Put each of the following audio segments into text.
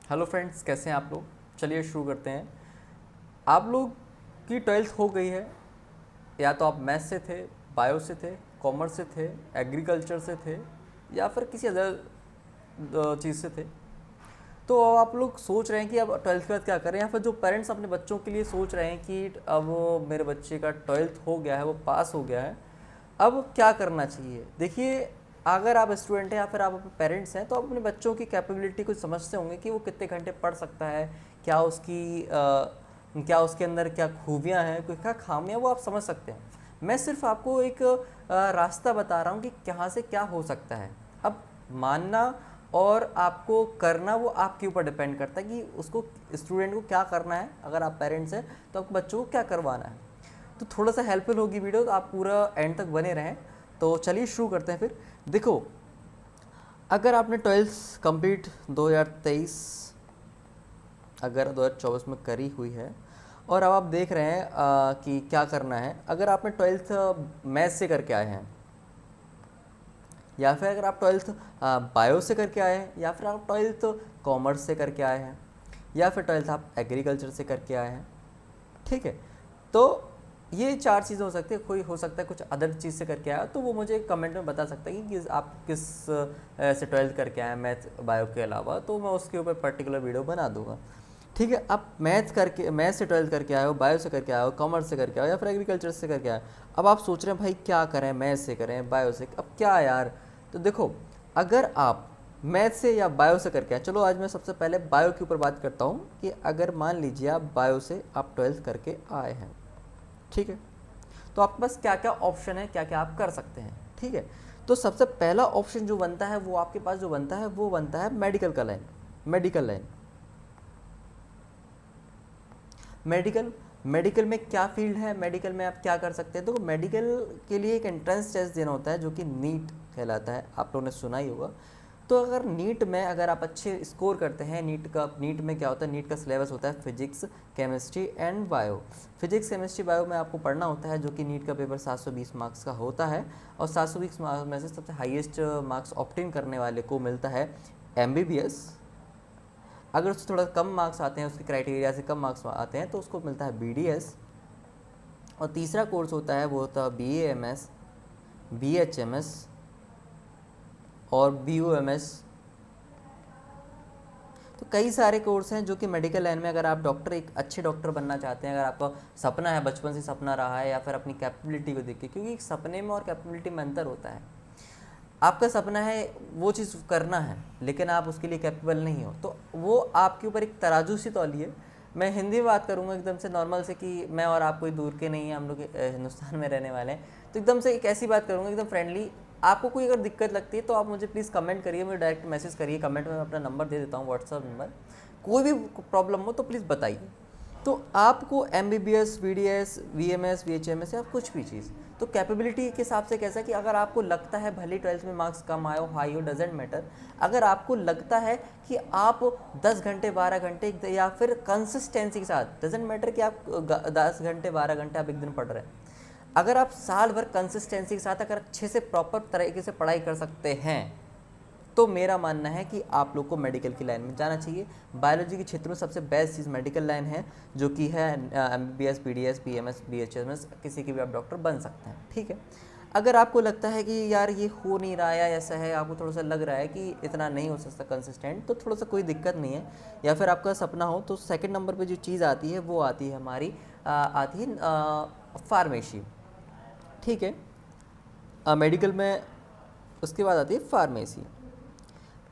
Hello friends, कैसे हैं आप लोग। चलिए शुरू करते हैं। आप लोग की ट्वेल्थ हो गई है, या तो आप मैथ्स से थे, बायो से थे, कॉमर्स से थे, एग्रीकल्चर से थे, या फिर किसी अदर चीज़ से थे। तो अब आप लोग सोच रहे हैं कि अब ट्वेल्थ के बाद क्या करें, या फिर जो पेरेंट्स अपने बच्चों के लिए सोच रहे हैं कि अब मेरे बच्चे का ट्वेल्थ हो गया है, वो पास हो गया है, अब क्या करना चाहिए। देखिए, अगर आप स्टूडेंट हैं या फिर आप अपने पेरेंट्स हैं, तो आप अपने बच्चों की कैपेबिलिटी को समझते होंगे कि वो कितने घंटे पढ़ सकता है, क्या क्या उसके अंदर क्या खूबियाँ हैं, कोई क्या खामियाँ, वो आप समझ सकते हैं। मैं सिर्फ आपको एक रास्ता बता रहा हूँ कि कहाँ से क्या हो सकता है। अब मानना और आपको करना वो आपके ऊपर डिपेंड करता है कि उसको, स्टूडेंट को क्या करना है। अगर आप पेरेंट्स हैं तो आपको बच्चों को क्या करवाना है। तो थोड़ा सा हेल्पफुल होगी वीडियो, तो आप पूरा एंड तक बने रहें। तो चलिए शुरू करते हैं फिर। देखो, अगर आपने ट्वेल्थ कंप्लीट 2023 अगर 2024 में करी हुई है, और अब आप देख रहे हैं कि क्या करना है। अगर आपने ट्वेल्थ मैथ से करके आए हैं, या फिर अगर आप ट्वेल्थ बायो से करके आए हैं, या फिर आप ट्वेल्थ कॉमर्स से करके आए हैं, या फिर ट्वेल्थ आप एग्रीकल्चर से करके आए हैं, ठीक है। तो ये चार चीज़ें हो सकती है। कोई हो सकता है कुछ अदर चीज़ से करके आया, तो वो मुझे कमेंट में बता सकता है कि आप किस से ट्वेल्थ करके आए हैं मैथ बायो के अलावा, तो मैं उसके ऊपर पर्टिकुलर वीडियो बना दूंगा, ठीक है। आप मैथ से ट्वेल्थ करके आए हो, बायो से करके आए हो, कॉमर्स से करके आए हो, या फिर एग्रीकल्चर से करके आए हो। अब आप सोच रहे हैं भाई क्या करें, मैथ से करें, बायो से, अब क्या यार। तो देखो, अगर आप मैथ से या बायो से करके आए, चलो आज मैं सबसे पहले बायो के ऊपर बात करता हूँ कि अगर मान लीजिए आप बायो से आप ट्वेल्थ करके आए हैं, ठीक है, तो आपके पास क्या क्या ऑप्शन है, क्या क्या आप कर सकते हैं, ठीक है। तो सबसे पहला ऑप्शन जो बनता है, वो आपके पास जो बनता है, वो बनता है मेडिकल का line. Medical line, medical medical में क्या फील्ड है, मेडिकल में आप क्या कर सकते हैं। तो मेडिकल के लिए एक एंट्रेंस टेस्ट देना होता है जो कि नीट कहलाता है, आप लोगों ने सुना ही होगा। तो अगर नीट में अगर आप अच्छे स्कोर करते हैं, नीट में क्या होता है, नीट का सिलेबस होता है physics, chemistry and bio. Physics, chemistry, bio में आपको पढ़ना होता है, जो कि नीट का पेपर 720 मार्क्स का होता है। और 720 मार्क्स में से सबसे हाईएस्ट मार्क्स ऑब्टेन करने वाले को मिलता है MBBS। अगर उससे थोड़ा कम मार्क्स आते हैं, उसके क्राइटेरिया से कम मार्क्स आते हैं, तो उसको मिलता है BDS। और तीसरा कोर्स होता है, वो होता है BAMS, BHMS और BUMS। तो कई सारे कोर्स हैं जो कि मेडिकल लाइन में, अगर आप डॉक्टर, एक अच्छे डॉक्टर बनना चाहते हैं, अगर आपका सपना है, बचपन से सपना रहा है, या फिर अपनी कैपेबिलिटी को देख के, क्योंकि सपने में और कैपेबिलिटी में अंतर होता है। आपका सपना है वो चीज़ करना है, लेकिन आप उसके लिए कैपेबल नहीं हो, तो वो आपके ऊपर एक तराजू सी तौलिए। मैं हिंदी में बात करूँगा एकदम से नॉर्मल से, कि मैं और आप कोई दूर के नहीं हैं, हम लोग हिंदुस्तान में रहने वाले हैं। तो एकदम से एक ऐसी बात करूँगा एकदम फ्रेंडली। आपको कोई अगर दिक्कत लगती है तो आप मुझे प्लीज़ कमेंट करिए, मुझे डायरेक्ट मैसेज करिए। कमेंट में मैं अपना नंबर दे देता हूँ, व्हाट्सअप नंबर। कोई भी प्रॉब्लम हो तो प्लीज़ बताइए। तो आपको MBBS, BDS, VMS, VHMS या कुछ भी चीज़, तो कैपेबिलिटी के हिसाब से कैसा है कि अगर आपको लगता है, भले ट्वेल्थ में मार्क्स कम आए हो, हाई हो, डजेंट मैटर, अगर आपको लगता है कि आप 10 घंटे 12 घंटे या फिर कंसिस्टेंसी के साथ, डजेंट मैटर कि आप 10 घंटे 12 घंटे आप एक दिन पढ़ रहे हैं, अगर आप साल भर कंसिस्टेंसी के साथ अगर अच्छे से प्रॉपर तरीके से पढ़ाई कर सकते हैं, तो मेरा मानना है कि आप लोग को मेडिकल की लाइन में जाना चाहिए। बायोलॉजी के क्षेत्र में सबसे बेस्ट चीज़ मेडिकल लाइन है, जो कि है MBBS, BDS, BMS, BHMS, किसी के भी आप डॉक्टर बन सकते हैं, ठीक है। अगर आपको लगता है कि यार ये हो नहीं रहा है, ऐसा है, आपको थोड़ा सा लग रहा है कि इतना नहीं हो सकता कंसिस्टेंट, तो थोड़ा सा कोई दिक्कत नहीं है, या फिर आपका सपना हो, तो सेकंड नंबर पे जो चीज़ आती है वो आती है हमारी आती है फार्मेसी, ठीक है। मेडिकल में उसके बाद आती है फार्मेसी।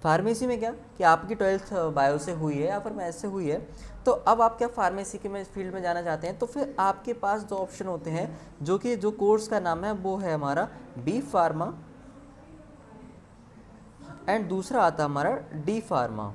फार्मेसी में क्या कि आपकी ट्वेल्थ बायो से हुई है या फिर मैथ से हुई है, तो अब आप क्या फार्मेसी के में फील्ड में जाना चाहते हैं, तो फिर आपके पास दो ऑप्शन होते हैं, जो कि जो कोर्स का नाम है वो है हमारा B फार्मा, एंड दूसरा आता है हमारा D फार्मा।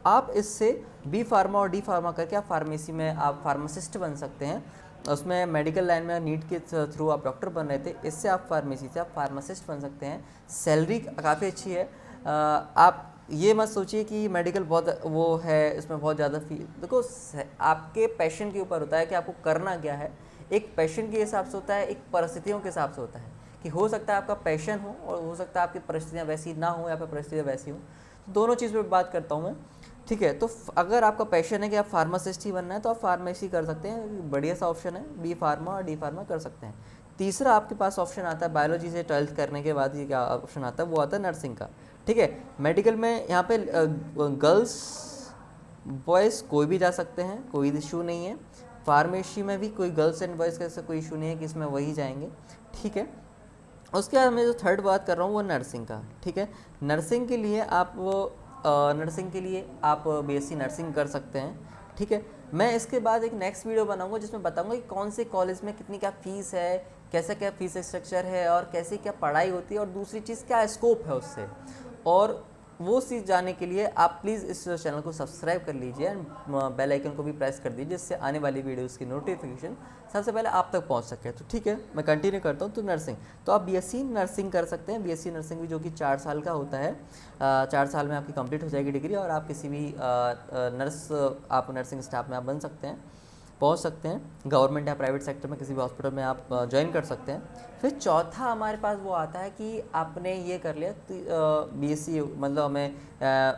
आप इससे B फार्मा और D फार्मा करके आप फार्मेसी में आप फार्मासिस्ट बन सकते हैं। उसमें मेडिकल लाइन में नीट के थ्रू आप डॉक्टर बन रहे थे, इससे आप फार्मेसी से आप फार्मासिस्ट बन सकते हैं। सैलरी काफ़ी अच्छी है। आप ये मत सोचिए कि मेडिकल बहुत वो है, इसमें बहुत ज़्यादा फी, देखो आपके पैशन के ऊपर होता है कि आपको करना क्या है। एक पैशन के हिसाब से होता है, एक परिस्थितियों के हिसाब से होता है, कि हो सकता है आपका पैशन हो और हो सकता है आपकी परिस्थितियाँ वैसी ना हो या फिर परिस्थितियाँ वैसी हो। दोनों चीज़ पे बात करता हूँ मैं, ठीक है। तो अगर आपका पैशन है कि आप फार्मासिस्ट ही बनना है तो आप फार्मेसी कर सकते हैं, बढ़िया सा ऑप्शन है, बी फार्मा और डी फार्मा कर सकते हैं। तीसरा आपके पास ऑप्शन आता है बायोलॉजी से 12th करने के बाद, ये क्या ऑप्शन आता है, वो आता है नर्सिंग का, ठीक है। मेडिकल में यहाँ पे गर्ल्स बॉयज़ कोई भी जा सकते हैं, कोई इशू नहीं है। फार्मेसी में भी कोई गर्ल्स एंड बॉयज़ का ऐसा कोई इशू नहीं है कि इसमें वही जाएंगे, ठीक है। उसके बाद मैं जो थर्ड बात कर रहा हूँ वो नर्सिंग का, ठीक है। नर्सिंग के लिए आप बीएससी नर्सिंग कर सकते हैं, ठीक है। मैं इसके बाद एक नेक्स्ट वीडियो बनाऊंगा जिसमें बताऊंगा कि कौन से कॉलेज में कितनी क्या फ़ीस है, कैसा क्या फीस स्ट्रक्चर है और कैसी क्या पढ़ाई होती है, और दूसरी चीज़ क्या स्कोप है उससे। और वो चीज़ जानने के लिए आप प्लीज़ इस चैनल को सब्सक्राइब कर लीजिए एंड बेल आइकन को भी प्रेस कर दीजिए, जिससे आने वाली वीडियोस की नोटिफिकेशन सबसे पहले आप तक पहुंच सके। तो ठीक है, मैं कंटिन्यू करता हूं। तो नर्सिंग, तो आप बीएससी नर्सिंग कर सकते हैं। बीएससी नर्सिंग भी जो कि 4 साल का होता है, 4 साल में आपकी कंप्लीट हो जाएगी डिग्री, और आप किसी भी आप नर्सिंग स्टाफ में आप बन सकते हैं, पहुंच सकते हैं। गवर्नमेंट या प्राइवेट सेक्टर में किसी भी हॉस्पिटल में आप ज्वाइन कर सकते हैं। फिर चौथा हमारे पास वो आता है कि आपने ये कर लिया बीएससी, मतलब हमें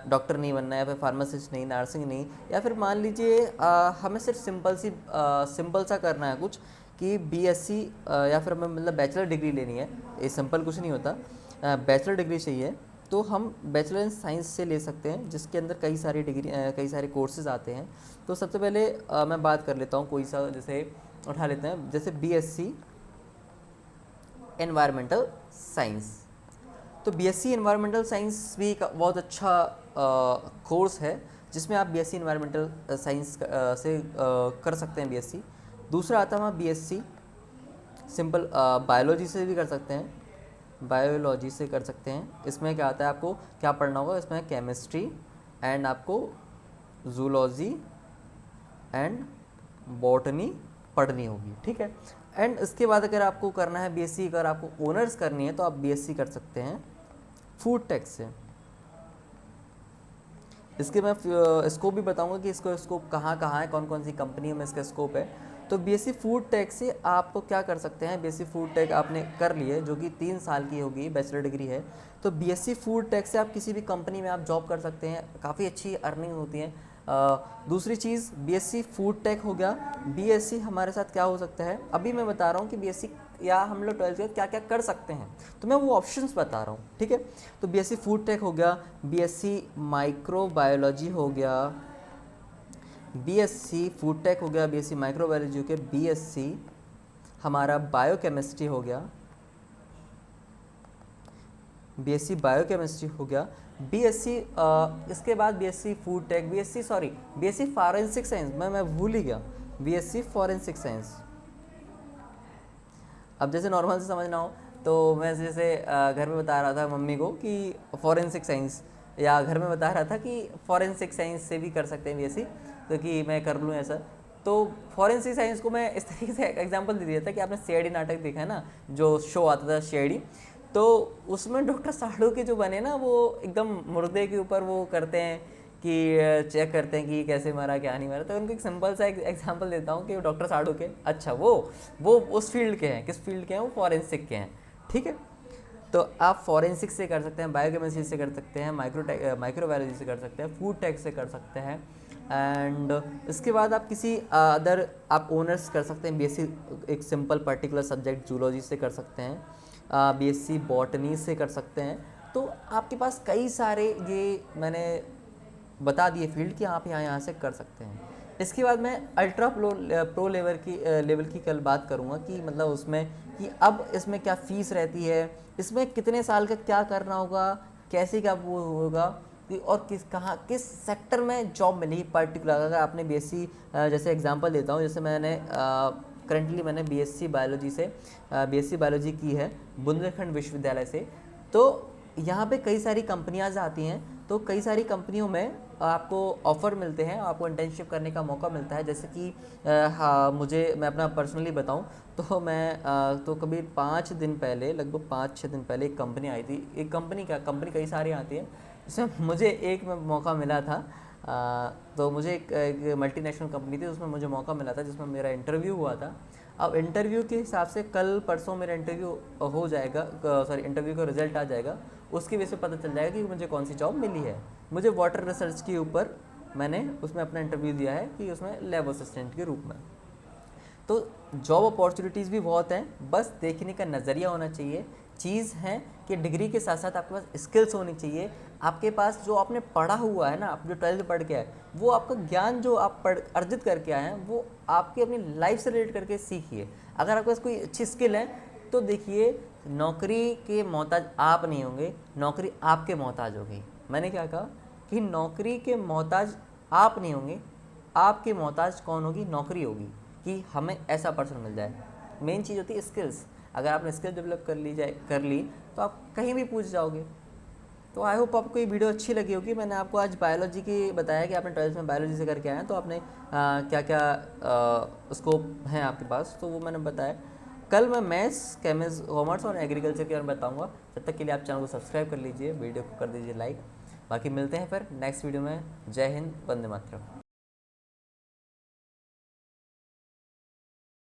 डॉक्टर नहीं बनना है या फिर फार्मासिस्ट नहीं, नर्सिंग नहीं, या फिर मान लीजिए हमें सिर्फ सिंपल सा करना है कुछ कि बीएससी या फिर हमें मतलब बैचलर डिग्री लेनी है। ये सिंपल कुछ नहीं होता, बैचलर डिग्री चाहिए तो हम बैचलर इन साइंस से ले सकते हैं, जिसके अंदर कई सारे कोर्सेज आते हैं। तो सबसे पहले मैं बात कर लेता हूँ कोई सा, जैसे उठा लेते हैं, जैसे बीएससी एनवायरमेंटल साइंस। तो बीएससी एनवायरमेंटल साइंस भी एक बहुत अच्छा कोर्स है, जिसमें आप बीएससी एनवायरमेंटल साइंस से कर सकते हैं बीएससी। दूसरा आता है बीएससी सिंपल बायोलॉजी से भी कर सकते हैं, बायोलॉजी से कर सकते हैं। इसमें क्या आता है, आपको क्या पढ़ना होगा, इसमें केमिस्ट्री एंड आपको जूलॉजी एंड बॉटनी पढ़नी होगी, ठीक है। एंड इसके बाद अगर आपको करना है बीएससी, अगर आपको ऑनर्स करनी है तो आप बीएससी कर सकते हैं फूड टेक से। इसके मैं स्कोप भी बताऊंगा कि इसको स्कोप कहाँ है, कौन कौन सी कंपनियों में इसका स्कोप है। तो बीएससी फूड टेक से आप क्या कर सकते हैं, बीएससी फूड टेक आपने कर लिए जो कि 3 साल की होगी, बैचलर डिग्री है। तो बीएससी फूड टेक से आप किसी भी कंपनी में आप जॉब कर सकते हैं, काफ़ी अच्छी अर्निंग होती है। दूसरी चीज़, बीएससी फूड टेक हो गया। बीएससी हमारे साथ क्या हो सकता है, अभी मैं बता रहा हूँ कि बीएससी या हम लोग 12th के क्या क्या कर सकते हैं, तो मैं वो ऑप्शंस बता रहा हूँ, ठीक है। तो बीएससी फूड टेक हो गया, बीएससी माइक्रोबायोलॉजी हो गया, बीएससी फूड टेक हो गया, बीएससी माइक्रोबायोलॉजी हो गया, बीएससी हमारा बायोकेमिस्ट्री हो गया, बीएससी बायोकेमिस्ट्री हो गया, बीएससी इसके बाद BSc food tech, BSc forensic science, मैं भूल ही गया, बीएससी फॉरेंसिक साइंस। अब जैसे नॉर्मल से समझना हो तो मैं जैसे घर में बता रहा था मम्मी को कि फॉरेंसिक साइंस, या घर में बता रहा था कि फॉरेंसिक साइंस से भी कर सकते हैं बीएससी, तो कि मैं कर लूँ ऐसा। तो फॉरेंसिक साइंस को मैं इस तरीके से एग्जांपल दे दिया था कि आपने सीआईडी नाटक देखा है ना, जो शो आता था सीआईडी, तो उसमें डॉक्टर साड़ू के जो बने ना, वो एकदम मुर्दे के ऊपर वो करते हैं कि चेक करते हैं कि कैसे मरा क्या नहीं मरा। तो उनको एक सिंपल सा एग्जांपल देता हूँ कि डॉक्टर साड़ू के, अच्छा वो उस फील्ड के हैं, किस फील्ड के हैं, वो फॉरेंसिक के हैं, ठीक है। तो आप फॉरेंसिक से कर सकते हैं, बायोकेमिस्ट्री से कर सकते हैं, माइक्रोबायोलॉजी से कर सकते हैं, फूड टेक से कर सकते हैं। एंड इसके बाद आप किसी अदर आप ऑनर्स कर सकते हैं, बीएससी एक सिंपल पर्टिकुलर सब्जेक्ट जूलॉजी से कर सकते हैं, बीएससी बॉटनी से कर सकते हैं। तो आपके पास कई सारे ये मैंने बता दिए फील्ड कि आप यहाँ से कर सकते हैं। इसके बाद मैं अल्ट्रा प्रो लेवल की कल बात करूँगा कि मतलब उसमें कि अब इसमें क्या फ़ीस रहती है, इसमें कितने साल का क्या करना होगा, कैसे क्या वो होगा, और किस सेक्टर में जॉब मिलेगी पर्टिकुलर। अगर आपने बीएससी जैसे एग्जांपल देता हूँ, जैसे करंटली मैंने बीएससी बायोलॉजी की है बुंदेलखंड विश्वविद्यालय से। तो यहाँ पे कई सारी कंपनियाँ आती हैं, तो कई सारी कंपनियों में आपको ऑफ़र मिलते हैं, आपको इंटर्नशिप करने का मौका मिलता है। जैसे कि मैं अपना पर्सनली बताऊं तो मैं तो कभी 5 दिन पहले, लगभग 5-6 दिन पहले एक कंपनी आई थी। एक कंपनी कई सारी आती है, जिसमें मुझे एक मौका मिला था। तो मुझे एक मल्टीनेशनल कंपनी थी, उसमें मुझे मौका मिला था, जिसमें मेरा इंटरव्यू हुआ था। अब इंटरव्यू के हिसाब से कल परसों मेरा इंटरव्यू हो जाएगा, इंटरव्यू का रिजल्ट आ जाएगा। उसकी वजह से पता चल जाएगा कि मुझे कौन सी जॉब मिली है। मुझे वाटर रिसर्च के ऊपर मैंने उसमें अपना इंटरव्यू दिया है कि उसमें लैब असिस्टेंट के रूप में। तो जॉब अपॉर्चुनिटीज़ भी बहुत हैं, बस देखने का नज़रिया होना चाहिए। चीज़ है कि डिग्री के साथ साथ आपके पास स्किल्स होनी चाहिए। आपके पास जो आपने पढ़ा हुआ है ना, आप जो 12th पढ़ के आए, वो आपका ज्ञान जो आप अर्जित करके आए हैं वो आपकी अपनी लाइफ से रिलेट करके सीखिए। अगर आपके पास कोई अच्छी स्किल है तो देखिए, नौकरी के मोहताज आप नहीं होंगे, नौकरी आपके मोहताज होगी। मैंने क्या कहा कि नौकरी के मोहताज आप नहीं होंगे, आपके मोहताज कौन होगी? नौकरी होगी, कि हमें ऐसा पर्सन मिल जाए। मेन चीज़ होती है स्किल्स। अगर आपने स्किल डेवलप कर ली तो आप कहीं भी पूछ जाओगे। तो आई होप आपको ये वीडियो अच्छी लगी होगी। मैंने आपको आज बायोलॉजी की बताया कि आपने 12th में बायोलॉजी से करके आए हैं, तो आपने क्या क्या स्कोप हैं आपके पास, तो वो मैंने बताया। कल मैं मैथ्स, केमिस्ट्री, कॉमर्स और एग्रीकल्चर के बारे में बताऊँगा। तब तक के लिए आप चैनल को सब्सक्राइब कर लीजिए, वीडियो को कर दीजिए लाइक। बाकी मिलते हैं फिर नेक्स्ट वीडियो में। जय हिंद, वंदे मातरम।